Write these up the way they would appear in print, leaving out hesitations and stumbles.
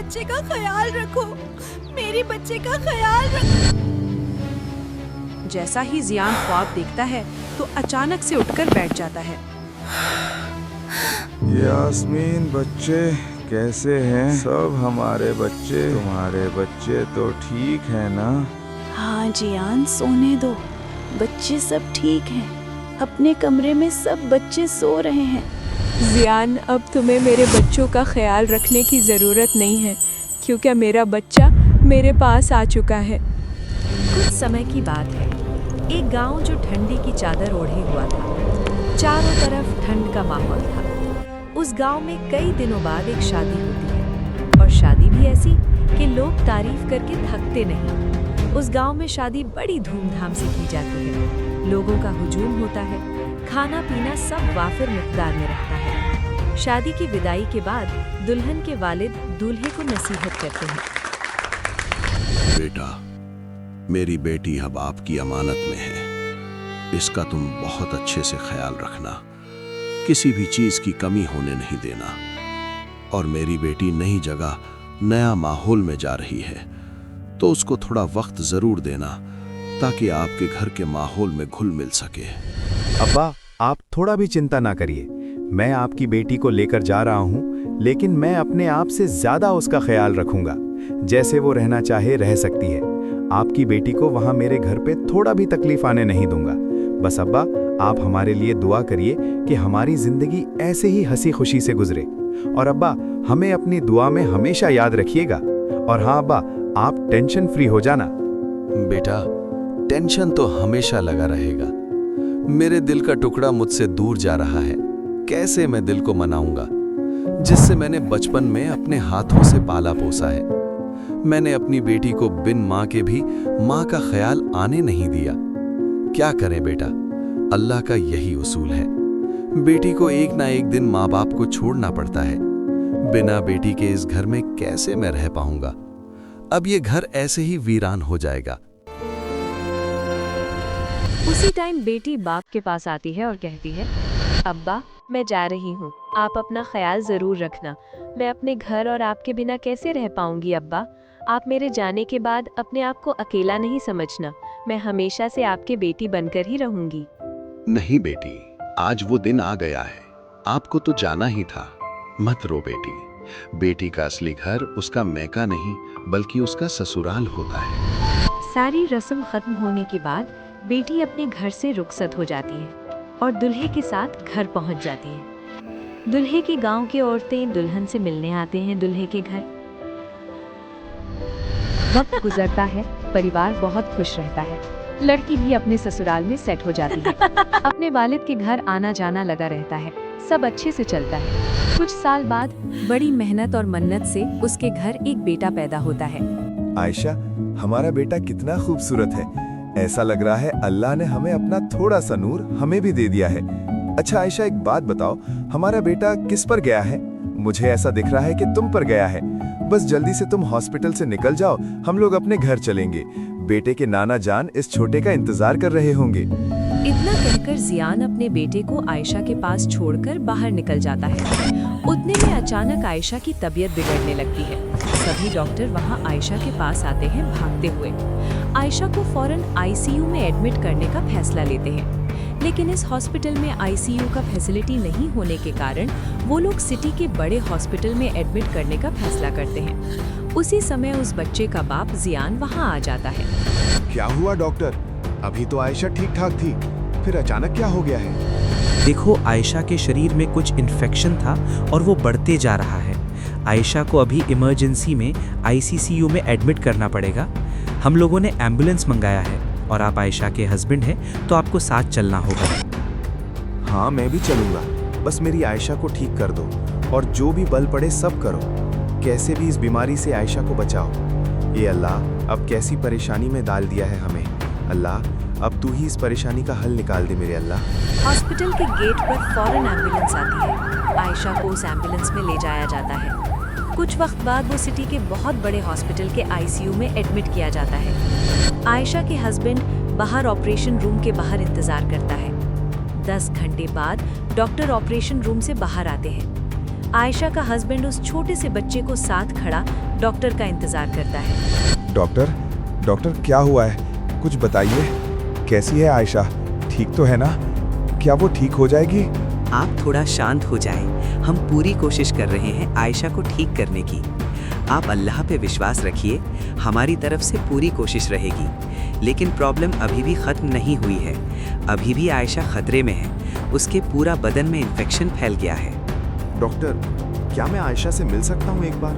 बच्चे का ख्याल रखो, मेरे बच्चे का ख्याल रखो। जैसा ही जियान ख्वाब देखता है तो अचानक से उठकर बैठ जाता है। यास्मीन, बच्चे कैसे हैं? सब हमारे बच्चे, तुम्हारे बच्चे तो ठीक है ना? हाँ जियान, सोने दो, बच्चे सब ठीक हैं। अपने कमरे में सब बच्चे सो रहे हैं। जियान, अब तुम्हें मेरे बच्चों का ख्याल रखने की ज़रूरत नहीं है, क्योंकि मेरा बच्चा मेरे पास आ चुका है। कुछ समय की बात है। एक गांव जो ठंडी की चादर ओढ़े हुआ था। चारों तरफ ठंड का माहौल था। उस गांव में कई दिनों बाद एक शादी होती है, और शादी भी ऐसी कि लोग तारीफ करके थकते नहीं। उस गांव में शादी बड़ी धूमधाम से की जाती है। लोगों का हुजूम होता है, खाना पीना सब वाफिर मिक़दार में रहता है। शादी की विदाई के बाद दुल्हन के वालिद दूल्हे को नसीहत करते हैं। बेटा, मेरी बेटी अब आपकी अमानत में है। इसका तुम बहुत अच्छे से ख्याल रखना, किसी भी चीज की कमी होने नहीं देना। और मेरी बेटी नई जगह, नया माहौल में जा रही है, तो उसको थोड़ा वक्त जरूर देना, ताकि आपके घर के माहौल में घुल मिल सके। अब्बा, आप थोड़ा भी चिंता ना करिए। मैं आपकी बेटी को लेकर जा रहा हूँ, लेकिन मैं अपने आप से ज्यादा उसका ख्याल रखूंगा। जैसे वो रहना चाहे रह सकती है। आपकी बेटी को वहाँ मेरे घर पे थोड़ा भी तकलीफ आने नहीं दूंगा। बस अब्बा, आप हमारे लिए दुआ करिए कि हमारी जिंदगी ऐसे ही हंसी खुशी से गुजरे। और अब्बा, हमें अपनी दुआ में हमेशा याद रखिएगा। और हाँ अब्बा, आप टेंशन फ्री हो जाना। बेटा, टेंशन तो हमेशा लगा रहेगा। मेरे दिल का टुकड़ा मुझसे दूर जा रहा है। कैसे मैं दिल को मनाऊंगा, जिससे मैंने बचपन में अपने हाथों से पाला पोसा है। मैंने अपनी बेटी को बिन माँ के भी माँ का ख्याल आने नहीं दिया। क्या करें बेटा, अल्लाह का यही उसूल है। बेटी को एक ना एक दिन माँ बाप को छोड़ना पड़ता है। बिना बेटी के इस घर में कैसे मैं रह पाऊंगा? अब ये घर ऐसे ही वीरान हो जाएगा। उसी टाइम बेटी बाप के पास आती है और कहती है, अब्बा, मैं जा रही हूँ, आप अपना ख्याल जरूर रखना। मैं अपने घर और आपके बिना कैसे रह पाऊंगी अब्बा? आप मेरे जाने के बाद अपने आप को अकेला नहीं समझना। मैं हमेशा से आपके बेटी बनकर ही रहूंगी। नहीं बेटी, आज वो दिन आ गया है। आपको तो जाना ही था। मत रो बेटी। बेटी का असली घर उसका मैका नहीं, बल्कि उसका ससुराल होता है। सारी रस्म खत्म होने के बाद बेटी अपने घर से रुखसत हो जाती है और दुल्हे के साथ घर पहुंच जाती है। दुल्हे के गांव की औरतें दुल्हन से मिलने आते हैं दुल्हे के घर। वक्त गुजरता है, परिवार बहुत खुश रहता है। लड़की भी अपने ससुराल में सेट हो जाती है। अपने वालिद के घर आना जाना लगा रहता है। सब अच्छे से चलता है। कुछ साल बाद बड़ी मेहनत और मन्नत से उसके घर एक बेटा पैदा होता है। आयशा, हमारा बेटा कितना खूबसूरत है। ऐसा लग रहा है अल्लाह ने हमें अपना थोड़ा सा नूर हमें भी दे दिया है। अच्छा आयशा, एक बात बताओ, हमारा बेटा किस पर गया है? मुझे ऐसा दिख रहा है कि तुम पर गया है। बस जल्दी से तुम हॉस्पिटल से निकल जाओ, हम लोग अपने घर चलेंगे। बेटे के नाना जान इस छोटे का इंतजार कर रहे होंगे। इतना कहकर जियान अपने बेटे को आयशा के पास छोड़कर बाहर निकल जाता है। उतने में अचानक आयशा की तबीयत बिगड़ने लगती है। सभी डॉक्टर वहां आयशा के पास आते हैं भागते हुए। आयशा को फौरन आईसीयू में एडमिट करने का फैसला लेते हैं, लेकिन इस हॉस्पिटल में आईसीयू का फैसिलिटी नहीं होने के कारण वो लोग सिटी के बड़े हॉस्पिटल में एडमिट करने का फैसला करते हैं। उसी समय उस बच्चे का बाप जियान वहां आ जाता है। क्या हुआ डॉक्टर? अभी तो आयशा ठीक ठाक थी, फिर अचानक क्या हो गया है? देखो, आयशा के शरीर में कुछ इन्फेक्शन था और वो बढ़ते जा रहा है। आयशा को अभी इमरजेंसी में आईसीयू में एडमिट करना पड़ेगा। हम लोगों ने एम्बुलेंस मंगाया है और आप आयशा के हस्बैंड हैं, तो आपको साथ चलना होगा। हाँ, मैं भी चलूंगा। बस मेरी आयशा को ठीक कर दो और जो भी बल पड़े सब करो। कैसे भी इस बीमारी से आयशा को बचाओ। ये अल्लाह, अब कैसी परेशानी में डाल दिया है हमें। अल्लाह, अब तू ही इस परेशानी का हल निकाल दे मेरे अल्लाह। हॉस्पिटल के गेट पर फौरन एम्बुलेंस आती है। आयशा को उस एम्बुलेंस में ले जाया जाता है। कुछ वक्त बाद वो सिटी के बहुत बड़े हॉस्पिटल के आईसीयू में एडमिट किया जाता है। आयशा के हस्बैंड बाहर ऑपरेशन रूम के बाहर इंतजार करता है। 10 घंटे बाद डॉक्टर ऑपरेशन रूम से बाहर आते हैं। आयशा का हस्बैंड उस छोटे से बच्चे को साथ खड़ा डॉक्टर का इंतजार करता है। डॉक्टर क्या हुआ है, कुछ बताइए। कैसी है आयशा, ठीक तो है ना? क्या वो ठीक हो जाएगी? आप थोड़ा शांत हो जाएं। हम पूरी कोशिश कर रहे हैं आयशा को ठीक करने की। आप अल्लाह पे विश्वास रखिए, हमारी तरफ से पूरी कोशिश रहेगी। लेकिन प्रॉब्लम अभी भी ख़त्म नहीं हुई है। अभी भी आयशा खतरे में है। उसके पूरा बदन में इन्फेक्शन फैल गया है। डॉक्टर, क्या मैं आयशा से मिल सकता हूँ एक बार?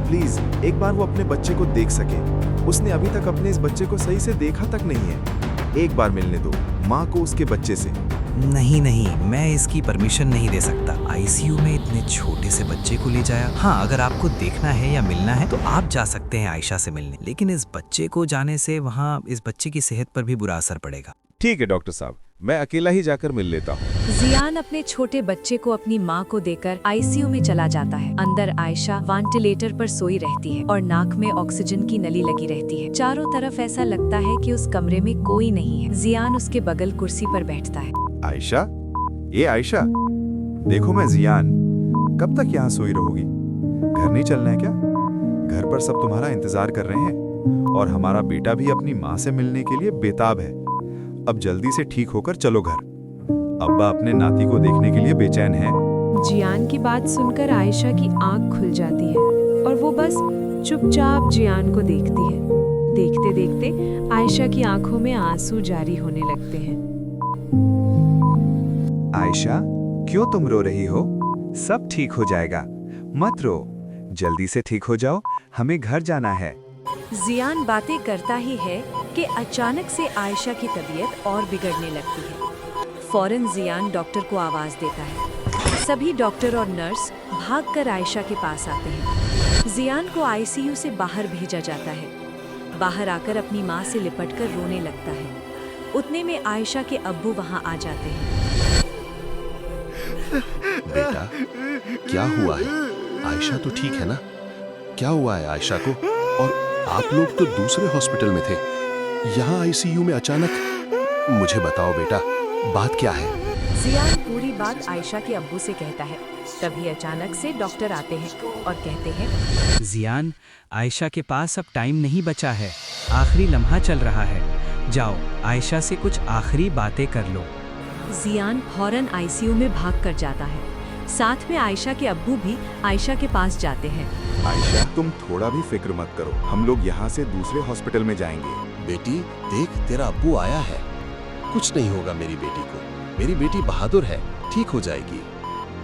प्लीज, एक बार वो अपने बच्चे को देख सके। उसने अभी तक अपने इस बच्चे को सही से देखा तक नहीं है। एक बार मिलने दो माँ को उसके बच्चे से। नहीं, मैं इसकी परमिशन नहीं दे सकता। आईसीयू में इतने छोटे से बच्चे को ले जाया। हाँ, अगर आपको देखना है या मिलना है तो आप जा सकते हैं आयशा से मिलने, लेकिन इस बच्चे को जाने से वहाँ इस बच्चे की सेहत पर भी बुरा असर पड़ेगा। ठीक है डॉक्टर साहब, मैं अकेला ही जाकर मिल लेता हूँ। जियान अपने छोटे बच्चे को अपनी माँ को देकर आईसीयू में चला जाता है। अंदर आयशा वेंटिलेटर पर सोई रहती है और नाक में ऑक्सीजन की नली लगी रहती है। चारों तरफ ऐसा लगता है कि उस कमरे में कोई नहीं है। जियान उसके बगल कुर्सी पर बैठता है। आयशा, ये आयशा, देखो मैं जियान। कब तक यहाँ सोई रहोगी? घर नहीं चलना है क्या? घर पर सब तुम्हारा इंतजार कर रहे हैं और हमारा बेटा भी अपनी माँ से मिलने के लिए बेताब है। अब जल्दी से ठीक होकर चलो घर। अब्बा अपने नाती को देखने के लिए बेचैन है। जियान की बात सुनकर आयशा की आंख खुल जाती है और वो बस चुपचाप जियान को देखती है। देखते देखते आयशा की आंखों में आंसू जारी होने लगते हैं। आयशा, क्यों तुम रो रही हो? सब ठीक हो जाएगा, मत रो। जल्दी से ठीक हो जाओ, हमें घर जाना है। जियान बातें करता ही है कि अचानक से आयशा की तबीयत और बिगड़ने लगती है। फौरन जियान डॉक्टर को आवाज देता है। सभी डॉक्टर और नर्स भागकर आयशा के पास आते हैं। जियान को आईसीयू से बाहर भेजा जाता है। बाहर आकर अपनी माँ से लिपटकर रोने लगता है। उतने में आयशा के अब्बू वहाँ आ जाते हैं। बेटा, क्या हुआ है? आयशा तो ठीक है ना? क्या हुआ है आयशा को? और आप लोग तो दूसरे हॉस्पिटल में थे, यहाँ आईसीयू में अचानक। मुझे बताओ बेटा, बात क्या है? जियान पूरी बात आयशा के अब्बू से कहता है। तभी अचानक से डॉक्टर आते हैं और कहते हैं, जियान, आयशा के पास अब टाइम नहीं बचा है। आखिरी लम्हा चल रहा है। जाओ, आयशा से कुछ आखिरी बातें कर लो। जियान फौरन आईसीयू में भागकर जाता है। साथ में आयशा के अब्बू भी आयशा के पास जाते हैं। आयशा, तुम थोड़ा भी फिक्र मत करो, हम लोग यहाँ से दूसरे हॉस्पिटल में जाएंगे। बेटी देख, तेरा अब्बू आया है। कुछ नहीं होगा मेरी बेटी को। मेरी बेटी बहादुर है, ठीक हो जाएगी।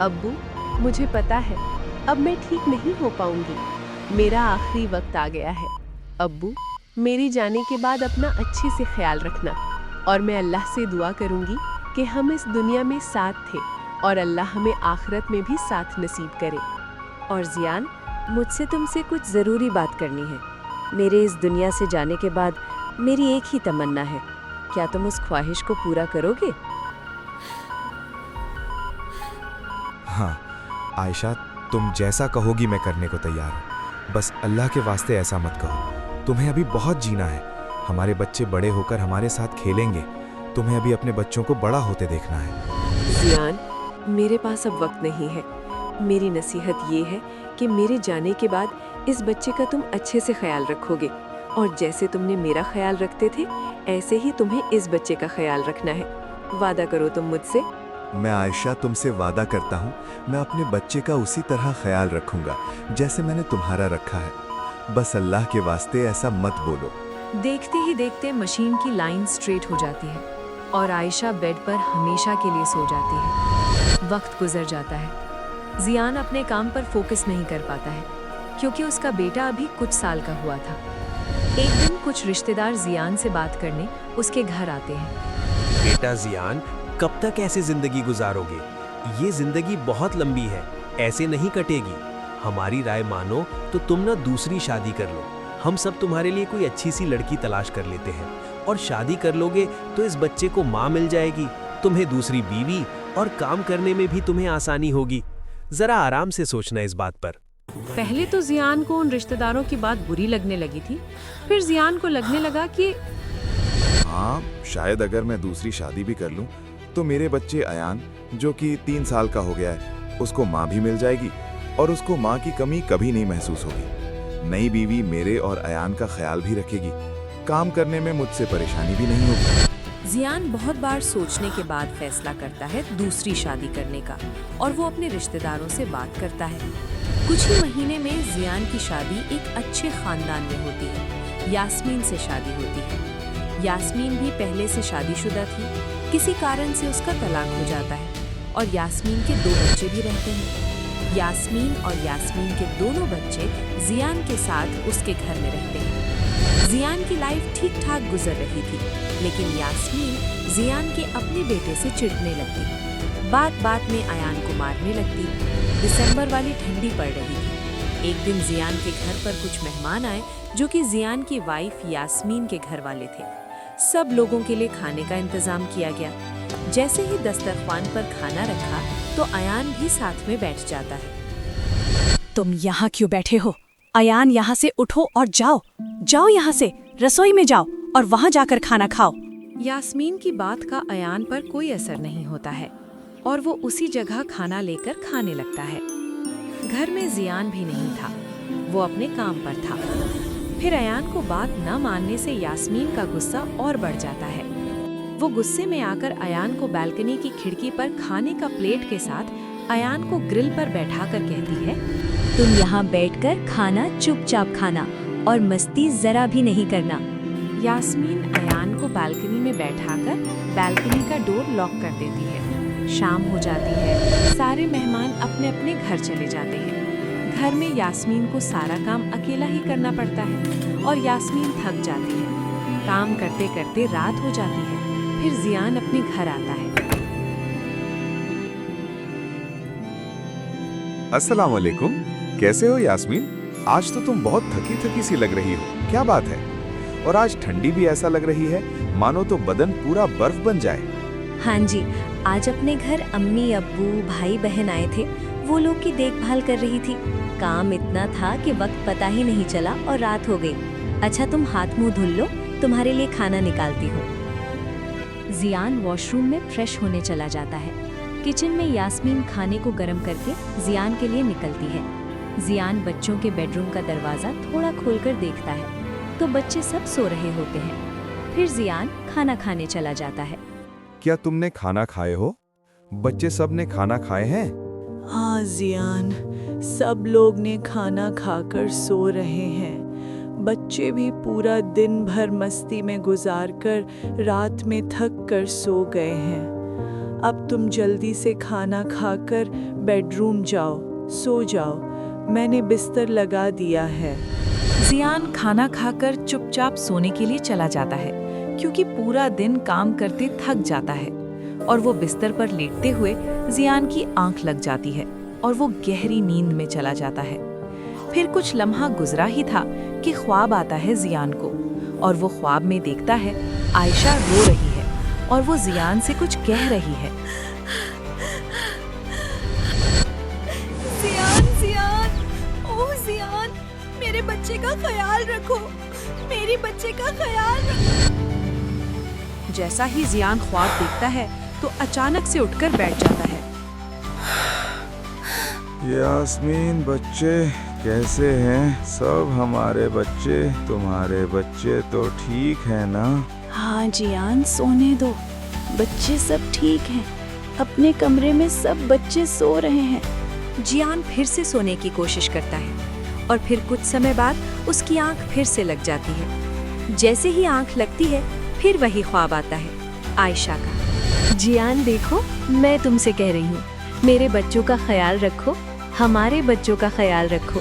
अब्बू, मुझे पता है अब मैं ठीक नहीं हो पाऊंगी। मेरा आखिरी वक्त आ गया है। अब्बू, मेरी जाने के बाद अपना अच्छे से ख्याल रखना और मैं अल्लाह से दुआ करूंगी कि हम इस दुनिया में साथ थे और अल्लाह हमें आखिरत में भी साथ नसीब करे। और जियान, मुझसे तुमसे कुछ ज़रूरी बात करनी है। मेरे इस दुनिया से जाने के बाद मेरी एक ही तमन्ना है, क्या तुम उस ख्वाहिश को पूरा करोगे? हाँ आयशा, तुम जैसा कहोगी मैं करने को तैयार हूँ। बस अल्लाह के वास्ते ऐसा मत कहो। तुम्हें अभी बहुत जीना है। हमारे बच्चे बड़े होकर हमारे साथ खेलेंगे। तुम्हें अभी अपने बच्चों को बड़ा होते देखना है। जियान, मेरे पास अब वक्त नहीं है। मेरी नसीहत ये है कि मेरे जाने के बाद इस बच्चे का तुम अच्छे से ख्याल रखोगे और जैसे तुमने मेरा ख्याल रखते थे ऐसे ही तुम्हें इस बच्चे का ख्याल रखना है। वादा करो तुम मुझसे। मैं आयशा तुमसे वादा करता हूँ, मैं अपने बच्चे का उसी तरह ख्याल रखूंगा जैसे मैंने तुम्हारा रखा है। बस अल्लाह के वास्ते ऐसा मत बोलो। देखते ही देखते मशीन की लाइन स्ट्रेट हो जाती है और आयशा बेड पर हमेशा के लिए सो जाती है। वक्त गुजर जाता है। जियान अपने काम पर फोकस नहीं कर पाता है क्योंकि उसका बेटा अभी कुछ साल का हुआ था। एक दिन कुछ रिश्तेदार जियान से बात करने उसके घर आते हैं। बेटा जियान, कब तक ऐसे जिंदगी गुजारोगे? ये जिंदगी बहुत लंबी है, ऐसे नहीं कटेगी। हमारी राय मानो तो तुम ना दूसरी शादी कर लो। हम सब तुम्हारे लिए कोई अच्छी सी लड़की तलाश कर लेते हैं और शादी कर लोगे तो इस बच्चे को माँ मिल जाएगी, तुम्हें दूसरी बीवी और काम करने में भी तुम्हें आसानी होगी। जरा आराम से सोचना इस बात पर। पहले तो जियान को उन रिश्तेदारों की बात बुरी लगने लगी थी, फिर जियान को लगने लगा कि हाँ, शायद अगर मैं दूसरी शादी भी कर लूं तो मेरे बच्चे अयान, जो कि 3 साल का हो गया है, उसको माँ भी मिल जाएगी और उसको माँ की कमी कभी नहीं महसूस होगी। नई बीवी मेरे और अयान का ख्याल भी रखेगी। काम करने में मुझसे परेशानी भी नहीं होगी। जियान बहुत बार सोचने के बाद फैसला करता है दूसरी शादी करने का और वो अपने रिश्तेदारों से बात करता है। कुछ ही महीने में जियान की शादी एक अच्छे खानदान में होती है। यास्मीन से शादी होती है। यास्मीन भी पहले से शादीशुदा थी। किसी कारण से उसका तलाक हो जाता है और यास्मीन के 2 बच्चे भी रहते हैं। यास्मीन और यास्मीन के दोनों बच्चे जियान के साथ उसके घर में रहते हैं। जियान की लाइफ ठीक ठाक गुजर रही थी, लेकिन यास्मीन जियान के अपने बेटे से चिढ़ने लगती। बात बात में अयान को मारने लगती। दिसंबर वाली ठंडी पड़ रही थी। एक दिन जियान के घर पर कुछ मेहमान आए जो कि जियान की वाइफ यास्मीन के घर वाले थे। सब लोगों के लिए खाने का इंतजाम किया गया। जैसे ही दस्तरख्वान पर खाना रखा तो अयान भी साथ में बैठ जाता है। तुम यहाँ क्यों बैठे हो? अयान, यहाँ से उठो और जाओ। जाओ यहाँ से, रसोई में जाओ और वहाँ जाकर खाना खाओ। यास्मीन की बात का अयान पर कोई असर नहीं होता है और वो उसी जगह खाना लेकर खाने लगता है। घर में जियान भी नहीं था, वो अपने काम पर था। फिर अयान को बात न मानने से यास्मीन का गुस्सा और बढ़ जाता है। वो गुस्से में आकर अयान को बालकनी की खिड़की पर खाने का प्लेट के साथ अयान को ग्रिल पर बैठाकर कहती है, तुम यहाँ बैठकर खाना चुपचाप खाना और मस्ती जरा भी नहीं करना। यास्मीन अयान को बालकनी में बैठाकर बालकनी का डोर लॉक कर देती है। शाम हो जाती है। सारे मेहमान अपने अपने घर चले जाते हैं। घर में यास्मीन को सारा काम अकेला ही करना पड़ता है और यास्मीन थक जाती है। काम करते करते रात हो जाती है। फिर जियान अपने घर आता है। अस्सलाम वालेकुम। कैसे हो यास्मीन? आज तो तुम बहुत थकी थकी सी लग रही हो, क्या बात है? और आज ठंडी भी ऐसा लग रही है मानो तो बदन पूरा बर्फ बन जाए। हाँ जी, आज अपने घर अम्मी अब्बू भाई बहन आए थे। वो लोग की देखभाल कर रही थी। काम इतना था कि वक्त पता ही नहीं चला और रात हो गई। अच्छा, तुम हाथ मुंह धुल लो, तुम्हारे लिए खाना निकालती हूँ। जियान वॉशरूम में फ्रेश होने चला जाता है। किचन में यास्मीन खाने को गर्म करके जियान के लिए निकलती है। जियान बच्चों के बेडरूम का दरवाज़ा थोड़ा खोलकर देखता है तो बच्चे सब सो रहे होते हैं। फिर जियान खाना खाने चला जाता है। क्या तुमने खाना खाए हो? बच्चे सब ने खाना खाए हैं? हाँ जियान, सब लोग ने खाना खाकर सो रहे हैं। बच्चे भी पूरा दिन भर मस्ती में गुजारकर रात में थक कर सो गए हैं। अब तुम जल्दी से खाना खाकर बेडरूम जाओ, सो जाओ। मैंने बिस्तर लगा दिया है। जियान खाना खाकर चुपचाप सोने के लिए चला जाता है क्योंकि पूरा दिन काम करते थक जाता है और वो बिस्तर पर लेटते हुए जियान की आंख लग जाती है और वो गहरी नींद में चला जाता है। फिर कुछ लम्हा गुजरा ही था कि ख्वाब आता है जियान को और वो ख्वाब में देखता है आयशा रो रही है और वो जियान से कुछ कह रही है। जियान, ओह जियान, मेरे बच्चे का ख्याल रखो, मेरी बच्चे का ख्याल रखो। जैसा ही जियान ख्वाब देखता है तो अचानक से उठकर बैठ जाता है। यास्मीन, बच्चे कैसे हैं? सब हमारे बच्चे, तुम्हारे बच्चे तो ठीक है ना? हाँ जियान, सोने दो। बच्चे सब ठीक हैं। अपने कमरे में सब बच्चे सो रहे हैं। जियान फिर से सोने की कोशिश करता है और फिर कुछ समय बाद उसकी आंख फिर से लग जाती है। जैसे ही आंख लगती है फिर वही ख्वाब आता है आयशा का। जियान देखो, मैं तुमसे कह रही हूँ, मेरे बच्चों का ख्याल रखो, हमारे बच्चों का ख्याल रखो।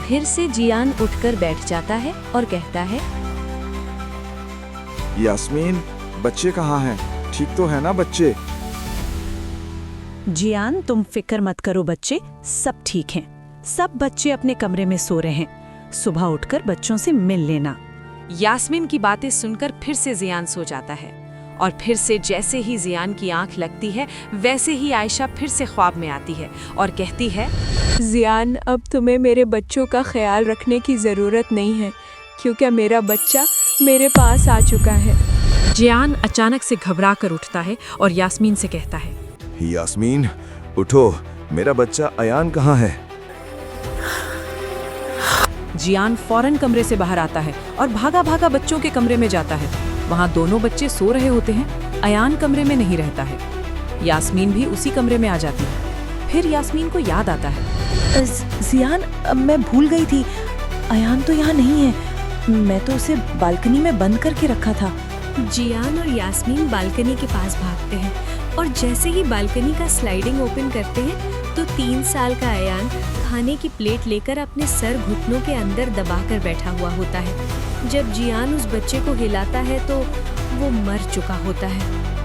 फिर से जियान उठकर बैठ जाता है और कहता है, यास्मीन, बच्चे कहाँ हैं? ठीक तो है ना बच्चे? जियान, तुम फिक्र मत करो बच्चे, सब ठीक हैं। सब बच्चे अपने कमरे में सो रहे हैं। सुबह उठकर बच्चों से मिल लेना। यास्मीन की बातें सुनकर फिर से जियान सो जाता है और फिर से जैसे ही जियान की आंख लगती है वैसे ही आयशा फिर से ख्वाब में आती है और कहती है, जियान, अब तुम्हें मेरे बच्चों का ख्याल रखने की ज़रूरत नहीं है क्योंकि मेरा बच्चा मेरे पास आ चुका है। जियान अचानक से घबरा कर उठता है और यास्मीन से कहता है, यास्मीन, उठो, मेरा बच्चा अयान कहाँ है? जियान फौरन कमरे से बाहर आता है और भागा भागा बच्चों के कमरे में जाता है। वहाँ दोनों बच्चे सो रहे होते हैं। अयान कमरे में नहीं रहता है। यास्मीन भी उसी कमरे में आ जाती है। फिर यास्मीन को याद आता है, जियान, मैं भूल गई थी, अयान तो यहाँ नहीं है। मैं तो उसे बालकनी में बंद करके रखा था। जियान और यास्मीन बालकनी के पास भागते हैं और जैसे ही बालकनी का स्लाइडिंग ओपन करते हैं तो 3 साल का अयान खाने की प्लेट लेकर अपने सर घुटनों के अंदर दबाकर बैठा हुआ होता है। जब जियान उस बच्चे को हिलाता है तो वो मर चुका होता है।